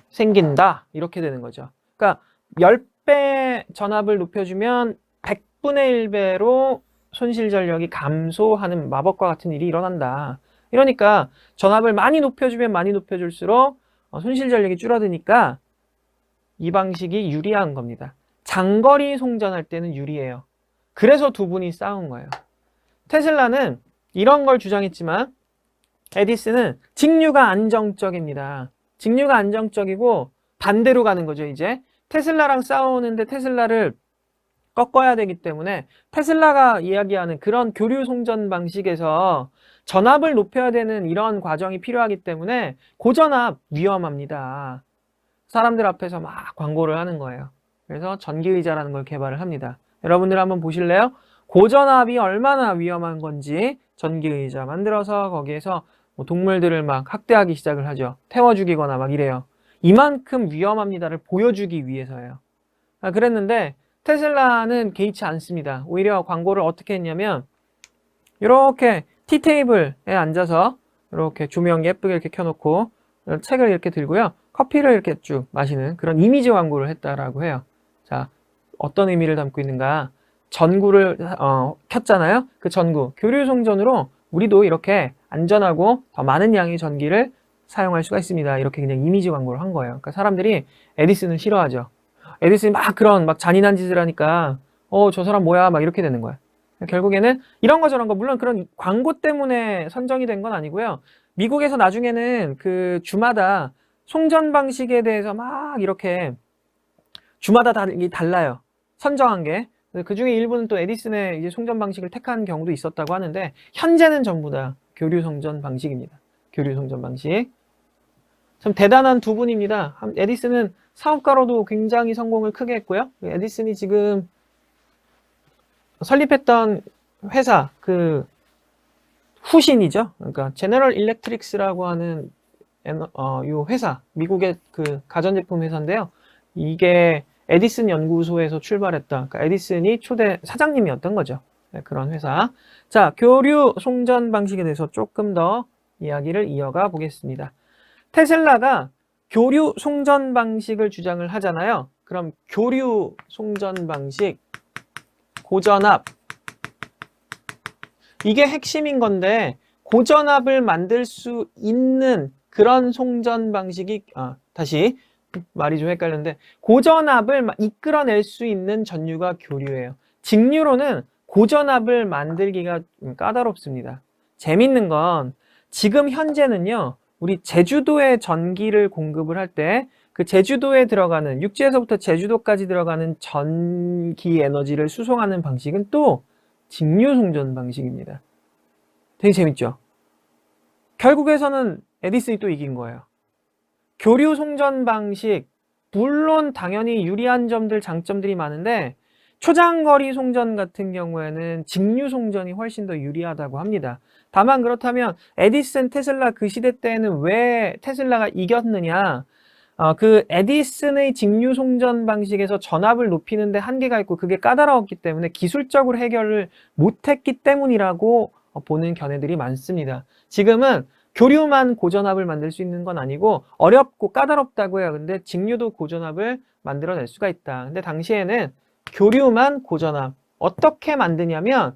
생긴다. 이렇게 되는 거죠. 그러니까 10배 전압을 높여주면 100분의 1배로 손실 전력이 감소하는 마법과 같은 일이 일어난다. 이러니까 전압을 많이 높여주면 많이 높여줄수록 손실 전력이 줄어드니까 이 방식이 유리한 겁니다. 장거리 송전할 때는 유리해요. 그래서 두 분이 싸운 거예요. 테슬라는 이런 걸 주장했지만 에디슨은 직류가 안정적입니다. 직류가 안정적이고 반대로 가는 거죠. 이제 테슬라랑 싸우는데 테슬라를 꺾어야 되기 때문에 테슬라가 이야기하는 그런 교류 송전 방식에서 전압을 높여야 되는 이런 과정이 필요하기 때문에 고전압 위험합니다. 사람들 앞에서 막 광고를 하는 거예요. 그래서 전기의자라는 걸 개발을 합니다. 여러분들 한번 보실래요? 고전압이 얼마나 위험한 건지 전기의자 만들어서 거기에서 뭐 동물들을 막 학대하기 시작을 하죠. 태워 죽이거나 막 이래요. 이만큼 위험합니다를 보여주기 위해서예요. 그랬는데 테슬라는 개의치 않습니다. 오히려 광고를 어떻게 했냐면 이렇게 티테이블에 앉아서 이렇게 조명 예쁘게 이렇게 켜놓고 책을 이렇게 들고요. 커피를 이렇게 쭉 마시는 그런 이미지 광고를 했다라고 해요. 자, 어떤 의미를 담고 있는가? 전구를 켰잖아요. 그 전구, 교류 송전으로 우리도 이렇게 안전하고 더 많은 양의 전기를 사용할 수가 있습니다. 이렇게 그냥 이미지 광고를 한 거예요. 그러니까 사람들이 에디슨을 싫어하죠. 에디슨이 막 그런 막 잔인한 짓을 하니까 저 사람 뭐야 막 이렇게 되는 거야. 결국에는 이런 거 저런 거 물론 그런 광고 때문에 선정이 된 건 아니고요. 미국에서 나중에는 그 주마다 송전 방식에 대해서 막 이렇게 주마다 달라요. 선정한 게. 그 중에 일부는 또 에디슨의 이제 송전 방식을 택한 경우도 있었다고 하는데 현재는 전부 다 교류 송전 방식입니다. 교류 송전 방식. 참 대단한 두 분입니다. 에디슨은 사업가로도 굉장히 성공을 크게 했고요. 에디슨이 지금 설립했던 회사 그 후신이죠. 그러니까 제너럴 일렉트릭스라고 하는 요 회사, 미국의 그 가전제품 회사인데요. 이게 에디슨 연구소에서 출발했다. 그러니까 에디슨이 초대 사장님이었던 거죠. 네, 그런 회사. 자, 교류 송전 방식에 대해서 조금 더 이야기를 이어가 보겠습니다. 테슬라가 교류 송전 방식을 주장을 하잖아요. 그럼 교류 송전 방식, 고전압. 이게 핵심인 건데 고전압을 만들 수 있는 그런 송전 방식이 다시 말이 좀 헷갈렸는데 고전압을 이끌어낼 수 있는 전류가 교류예요. 직류로는 고전압을 만들기가 까다롭습니다. 재밌는 건 지금 현재는요. 우리 제주도에 전기를 공급을 할 때 그 제주도에 들어가는 육지에서부터 제주도까지 들어가는 전기 에너지를 수송하는 방식은 또 직류 송전 방식입니다. 되게 재밌죠? 결국에서는 에디슨이 또 이긴 거예요. 교류 송전 방식, 물론 당연히 유리한 점들, 장점들이 많은데 초장거리 송전 같은 경우에는 직류 송전이 훨씬 더 유리하다고 합니다. 다만 그렇다면 에디슨, 테슬라 그 시대 때는 왜 테슬라가 이겼느냐? 그 에디슨의 직류 송전 방식에서 전압을 높이는 데 한계가 있고 그게 까다로웠기 때문에 기술적으로 해결을 못했기 때문이라고 보는 견해들이 많습니다. 지금은 교류만 고전압을 만들 수 있는 건 아니고 어렵고 까다롭다고 해요. 근데 직류도 고전압을 만들어낼 수가 있다. 근데 당시에는 교류만 고전압. 어떻게 만드냐면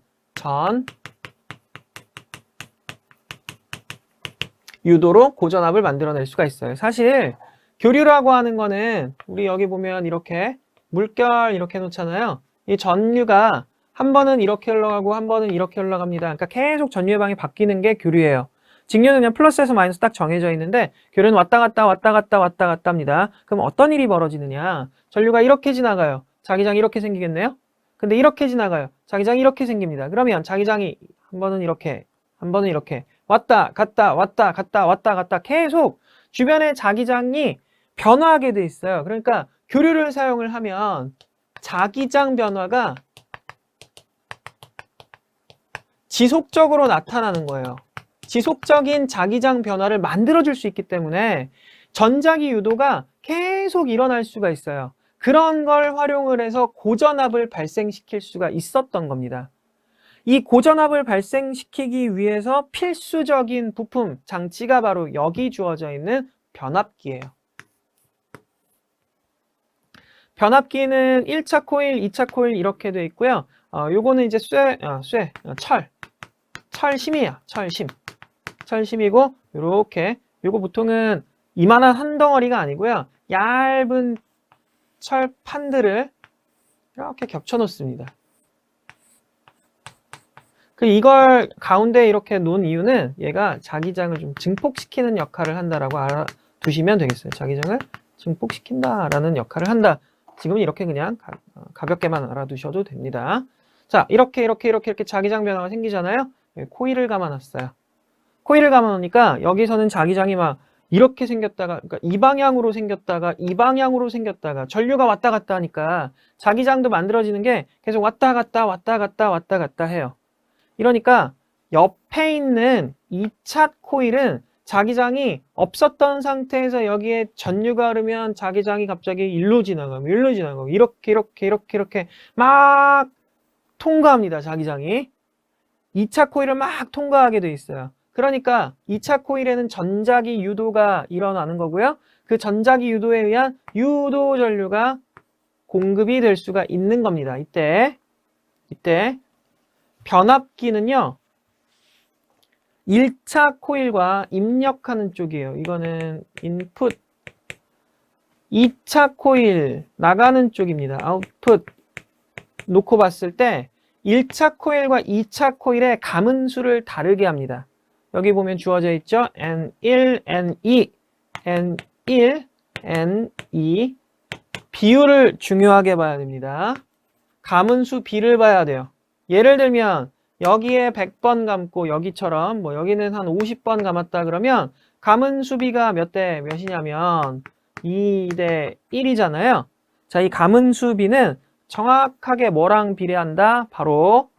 유도로 고전압을 만들어낼 수가 있어요. 사실 교류라고 하는 거는 우리 여기 보면 이렇게 물결 이렇게 놓잖아요. 이 전류가 한 번은 이렇게 흘러가고 한 번은 이렇게 흘러갑니다. 그러니까 계속 전류의 방이 바뀌는 게 교류예요. 직류는 그냥 플러스에서 마이너스 딱 정해져 있는데 교류는 왔다 갔다 왔다 갔다 왔다 갔다 합니다. 그럼 어떤 일이 벌어지느냐? 전류가 이렇게 지나가요. 자기장이 이렇게 생기겠네요? 근데 이렇게 지나가요. 자기장이 이렇게 생깁니다. 그러면 자기장이 한 번은 이렇게, 한 번은 이렇게 왔다 갔다 왔다 갔다 왔다 갔다 계속 주변의 자기장이 변화하게 돼 있어요. 그러니까 교류를 사용을 하면 자기장 변화가 지속적으로 나타나는 거예요. 지속적인 자기장 변화를 만들어줄 수 있기 때문에 전자기 유도가 계속 일어날 수가 있어요. 그런 걸 활용을 해서 고전압을 발생시킬 수가 있었던 겁니다. 이 고전압을 발생시키기 위해서 필수적인 부품, 장치가 바로 여기 주어져 있는 변압기예요. 변압기는 1차 코일, 2차 코일 이렇게 돼 있고요. 요거는 이제 철심이에요. 철심이고 요렇게 요거 보통은 이만한 한 덩어리가 아니고요. 얇은 철판들을 이렇게 겹쳐 놓습니다. 이걸 가운데 이렇게 놓은 이유는 얘가 자기장을 좀 증폭시키는 역할을 한다라고 알아두시면 되겠어요. 자기장을 증폭시킨다라는 역할을 한다. 지금은 이렇게 그냥 가볍게만 알아두셔도 됩니다. 자, 이렇게 자기장 변화가 생기잖아요. 코일을 감아놨어요. 코일을 감아놓으니까 여기서는 자기장이 막 이렇게 생겼다가, 그러니까 이 방향으로 생겼다가 이 방향으로 생겼다가 전류가 왔다 갔다 하니까 자기장도 만들어지는 게 계속 왔다 갔다 왔다 갔다 왔다 갔다 해요. 이러니까 옆에 있는 2차 코일은 자기장이 없었던 상태에서 여기에 전류가 흐르면 자기장이 갑자기 일로 지나가고 이렇게 막 통과합니다. 자기장이 2차 코일을 막 통과하게 돼 있어요. 그러니까 2차 코일에는 전자기 유도가 일어나는 거고요. 그 전자기 유도에 의한 유도 전류가 공급이 될 수가 있는 겁니다. 이때 변압기는요. 1차 코일과 입력하는 쪽이에요. 이거는 인풋. 2차 코일 나가는 쪽입니다. 아웃풋. 놓고 봤을 때 1차 코일과 2차 코일의 감은수를 다르게 합니다. 여기 보면 주어져 있죠. N1, N2, N1, N2 비율을 중요하게 봐야 됩니다. 감은수 비를 봐야 돼요. 예를 들면 여기에 100번 감고 여기처럼 뭐 여기는 한 50번 감았다 그러면 감은수비가 몇 대 몇이냐면 2대 1이잖아요. 자, 이 감은수비는 정확하게 뭐랑 비례한다? 바로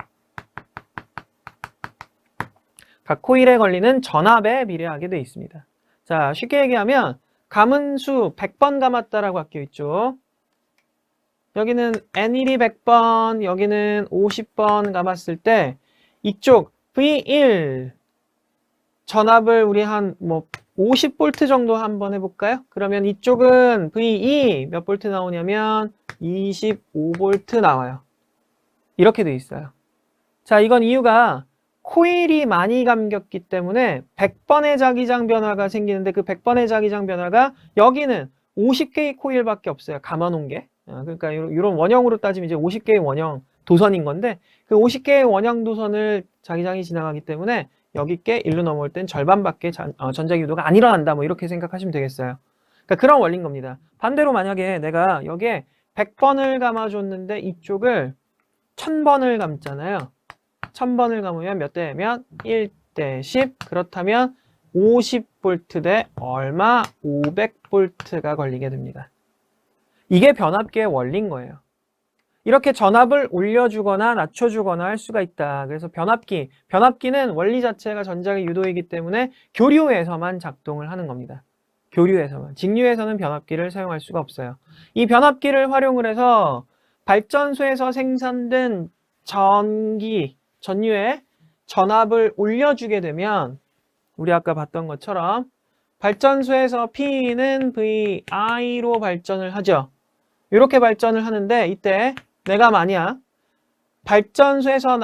각 코일에 걸리는 전압에 비례하게 되어 있습니다. 자, 쉽게 얘기하면 감은수 100번 감았다라고 바뀌어 있죠. 여기는 N1이 100번, 여기는 50번 감았을 때 이쪽 V1 전압을 우리 한 50V 정도 한번 해볼까요? 그러면 이쪽은 V2 몇 볼트 나오냐면 25V 나와요. 이렇게 돼 있어요. 자, 이건 이유가 코일이 많이 감겼기 때문에 100번의 자기장 변화가 생기는데 그 100번의 자기장 변화가 여기는 50개의 코일밖에 없어요. 감아놓은 게. 그러니까 이런 원형으로 따지면 이제 50개의 원형 도선인 건데 그 50개의 원형 도선을 자기장이 지나가기 때문에 여기 께 일로 넘어올 땐 절반밖에 전자기 유도가 안 일어난다. 뭐 이렇게 생각하시면 되겠어요. 그러니까 그런 원리인 겁니다. 반대로 만약에 내가 여기에 100번을 감아줬는데 이쪽을 1000번을 감잖아요. 1000번을 감으면 몇 대면 1대 10. 그렇다면 50V 대 얼마? 500V가 걸리게 됩니다. 이게 변압기의 원리인 거예요. 이렇게 전압을 올려주거나 낮춰주거나 할 수가 있다. 그래서 변압기는 원리 자체가 전자기 유도이기 때문에 교류에서만 작동을 하는 겁니다. 교류에서만. 직류에서는 변압기를 사용할 수가 없어요. 이 변압기를 활용을 해서 발전소에서 생산된 전류에 전압을 올려주게 되면 우리 아까 봤던 것처럼 발전소에서 P는 VI로 발전을 하죠. 이렇게 발전을 하는데 이때 내가 만약 발전소에서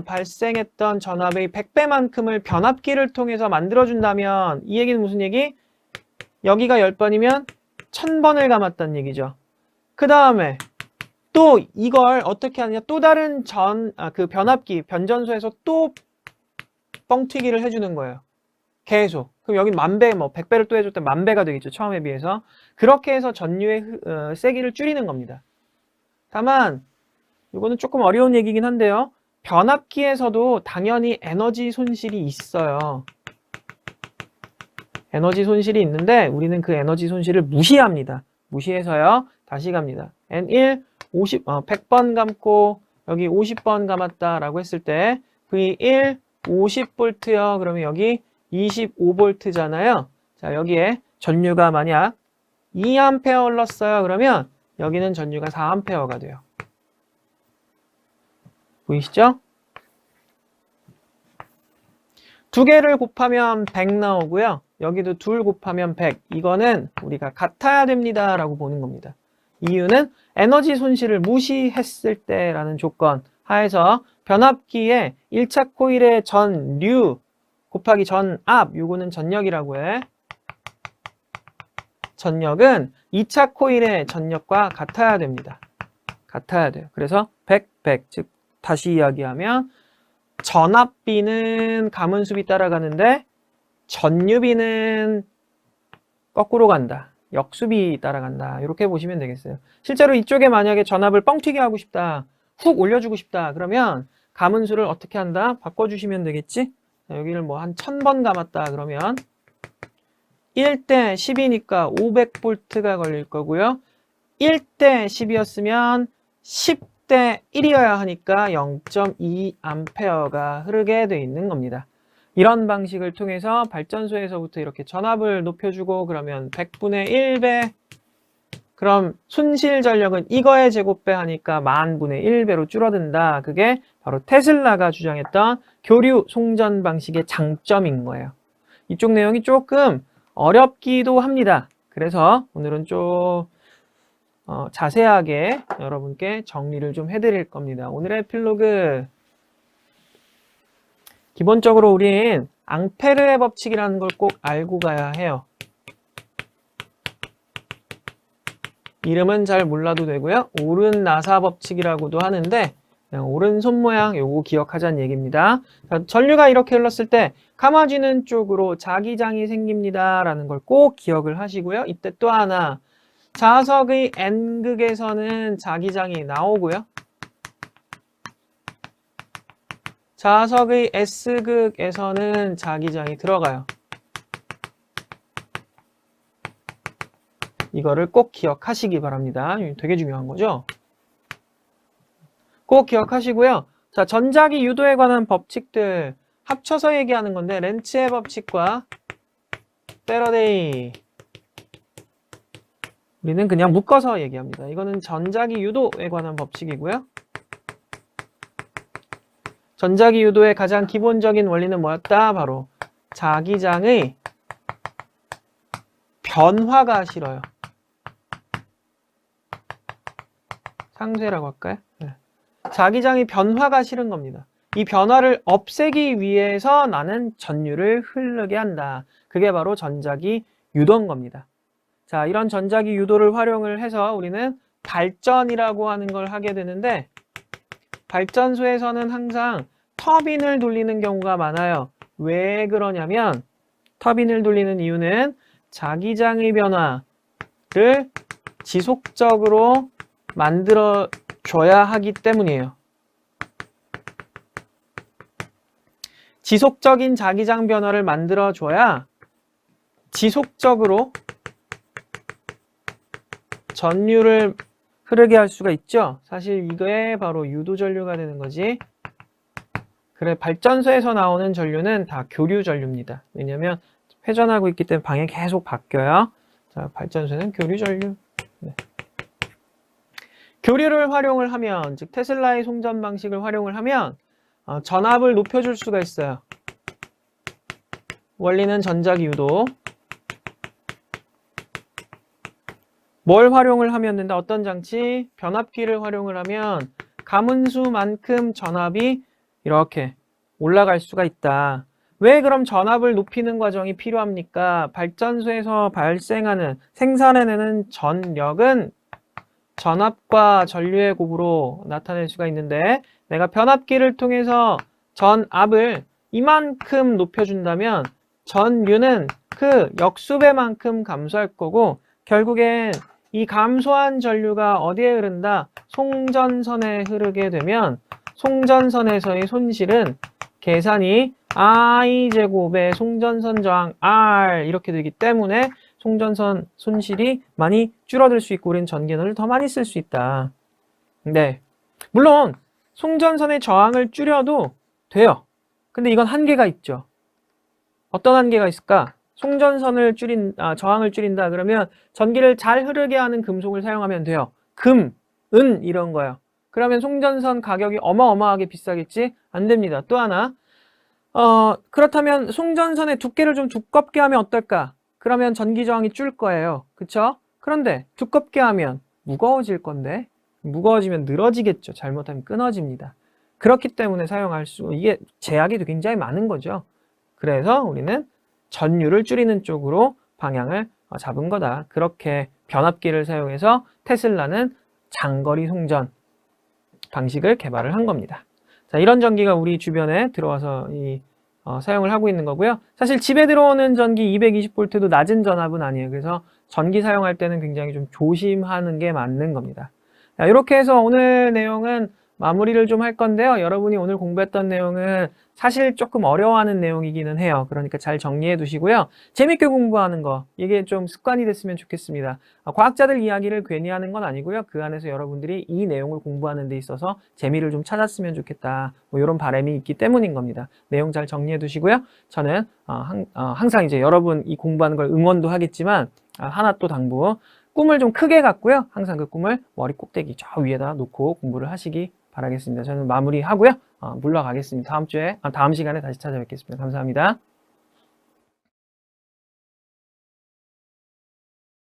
발생했던 전압의 100배만큼을 변압기를 통해서 만들어준다면 이 얘기는 무슨 얘기? 여기가 10번이면 1000번을 감았다는 얘기죠. 그 다음에 또 이걸 어떻게 하느냐? 또 다른 변전소에서 또 뻥튀기를 해주는 거예요. 계속. 그럼 여기 1000배, 100배를 또 해줬다 10,000배가 되겠죠. 처음에 비해서. 그렇게 해서 전류의 세기를 줄이는 겁니다. 다만 이거는 조금 어려운 얘기긴 한데요. 변압기에서도 당연히 에너지 손실이 있어요. 에너지 손실이 있는데 우리는 그 에너지 손실을 무시합니다. 무시해서요. 다시 갑니다. N1 100번 감고 여기 50번 감았다라고 했을 때 V1 50V요. 그러면 여기 25V잖아요. 자, 여기에 전류가 만약 2A 흘렀어요. 그러면 여기는 전류가 4A가 돼요. 보이시죠? 두 개를 곱하면 100 나오고요. 여기도 둘 곱하면 100. 이거는 우리가 같아야 됩니다. 라고 보는 겁니다. 이유는 에너지 손실을 무시했을 때라는 조건 하에서 변압기의 1차 코일의 전류 곱하기 전압, 요거는 전력이라고 해. 전력은 2차 코일의 전력과 같아야 됩니다. 같아야 돼요. 그래서 100, 100. 즉 다시 이야기하면 전압비는 가문수비 따라가는데 전류비는 거꾸로 간다. 역수비 따라간다. 이렇게 보시면 되겠어요. 실제로 이쪽에 만약에 전압을 뻥튀기 하고 싶다. 훅 올려주고 싶다. 그러면 가문수를 어떻게 한다? 바꿔주시면 되겠지? 여기를 뭐 한 1000번 감았다. 그러면 1대 10이니까 500V가 걸릴 거고요. 1대 10이었으면 10대 1이어야 하니까 0.2A가 흐르게 돼 있는 겁니다. 이런 방식을 통해서 발전소에서부터 이렇게 전압을 높여주고 그러면 100분의 1배 그럼 손실 전력은 이거의 제곱배 하니까 10,000분의 1배로 줄어든다. 그게 바로 테슬라가 주장했던 교류 송전 방식의 장점인 거예요. 이쪽 내용이 조금 어렵기도 합니다. 그래서 오늘은 좀 자세하게 여러분께 정리를 좀 해드릴 겁니다. 오늘의 필로그 기본적으로 우린 앙페르의 법칙이라는 걸 꼭 알고 가야 해요. 이름은 잘 몰라도 되고요. 오른 나사 법칙이라고도 하는데 그냥 오른손 모양 요거 기억하자는 얘기입니다. 전류가 이렇게 흘렀을 때 감아지는 쪽으로 자기장이 생깁니다. 라는 걸 꼭 기억을 하시고요. 이때 또 하나 자석의 N극에서는 자기장이 나오고요. 자석의 S극에서는 자기장이 들어가요. 이거를 꼭 기억하시기 바랍니다. 되게 중요한 거죠. 꼭 기억하시고요. 자, 전자기 유도에 관한 법칙들 합쳐서 얘기하는 건데 렌츠의 법칙과 패러데이 우리는 그냥 묶어서 얘기합니다. 이거는 전자기 유도에 관한 법칙이고요. 전자기 유도의 가장 기본적인 원리는 뭐였다? 바로 자기장의 변화가 싫어요. 상쇄라고 할까요? 네. 자기장의 변화가 싫은 겁니다. 이 변화를 없애기 위해서 나는 전류를 흐르게 한다. 그게 바로 전자기 유도인 겁니다. 자, 이런 전자기 유도를 활용을 해서 우리는 발전이라고 하는 걸 하게 되는데 발전소에서는 항상 터빈을 돌리는 경우가 많아요. 왜 그러냐면 터빈을 돌리는 이유는 자기장의 변화를 지속적으로 만들어줘야 하기 때문이에요. 지속적인 자기장 변화를 만들어줘야 지속적으로 전류를 흐르게 할 수가 있죠. 사실 이게 바로 유도 전류가 되는 거지. 그래, 발전소에서 나오는 전류는 다 교류 전류입니다. 왜냐면 회전하고 있기 때문에 방향이 계속 바뀌어요. 자, 발전소는 교류 전류. 네. 교류를 활용을 하면, 즉 테슬라의 송전 방식을 활용을 하면 전압을 높여줄 수가 있어요. 원리는 전자기 유도. 뭘 활용을 하면 된다? 어떤 장치? 변압기를 활용을 하면 가문수만큼 전압이 이렇게 올라갈 수가 있다. 왜 그럼 전압을 높이는 과정이 필요합니까? 발전소에서 발생하는, 생산해내는 전력은 전압과 전류의 곱으로 나타낼 수가 있는데, 내가 변압기를 통해서 전압을 이만큼 높여준다면 전류는 그 역수배만큼 감소할 거고, 결국엔 이 감소한 전류가 어디에 흐른다? 송전선에 흐르게 되면 송전선에서의 손실은 계산이 I제곱의 송전선 저항 R 이렇게 되기 때문에 송전선 손실이 많이 줄어들 수 있고 우리는 전기에너지를 더 많이 쓸 수 있다. 네, 물론 송전선의 저항을 줄여도 돼요. 근데 이건 한계가 있죠. 어떤 한계가 있을까? 송전선을 저항을 줄인다 그러면 전기를 잘 흐르게 하는 금속을 사용하면 돼요. 금, 은 이런 거요. 그러면 송전선 가격이 어마어마하게 비싸겠지? 안 됩니다. 또 하나, 그렇다면 송전선의 두께를 좀 두껍게 하면 어떨까? 그러면 전기 저항이 줄 거예요. 그쵸? 그런데 두껍게 하면 무거워질 건데, 무거워지면 늘어지겠죠. 잘못하면 끊어집니다. 그렇기 때문에 이게 제약이 굉장히 많은 거죠. 그래서 우리는 전류를 줄이는 쪽으로 방향을 잡은 거다. 그렇게 변압기를 사용해서 테슬라는 장거리 송전 방식을 개발을 한 겁니다. 자, 이런 전기가 우리 주변에 들어와서 사용을 하고 있는 거고요. 사실 집에 들어오는 전기 220V도 낮은 전압은 아니에요. 그래서 전기 사용할 때는 굉장히 좀 조심하는 게 맞는 겁니다. 자, 이렇게 해서 오늘 내용은 마무리를 좀 할 건데요. 여러분이 오늘 공부했던 내용은 사실 조금 어려워하는 내용이기는 해요. 그러니까 잘 정리해 두시고요. 재밌게 공부하는 거, 이게 좀 습관이 됐으면 좋겠습니다. 과학자들 이야기를 괜히 하는 건 아니고요. 그 안에서 여러분들이 이 내용을 공부하는 데 있어서 재미를 좀 찾았으면 좋겠다. 뭐 이런 바람이 있기 때문인 겁니다. 내용 잘 정리해 두시고요. 저는 항상 이제 여러분 이 공부하는 걸 응원도 하겠지만 하나 또 당부, 꿈을 좀 크게 갖고요. 항상 그 꿈을 머리 꼭대기 저 위에다 놓고 공부를 하시기 바라겠습니다. 저는 마무리하고요. 물러가겠습니다. 다음 시간에 다시 찾아뵙겠습니다. 감사합니다.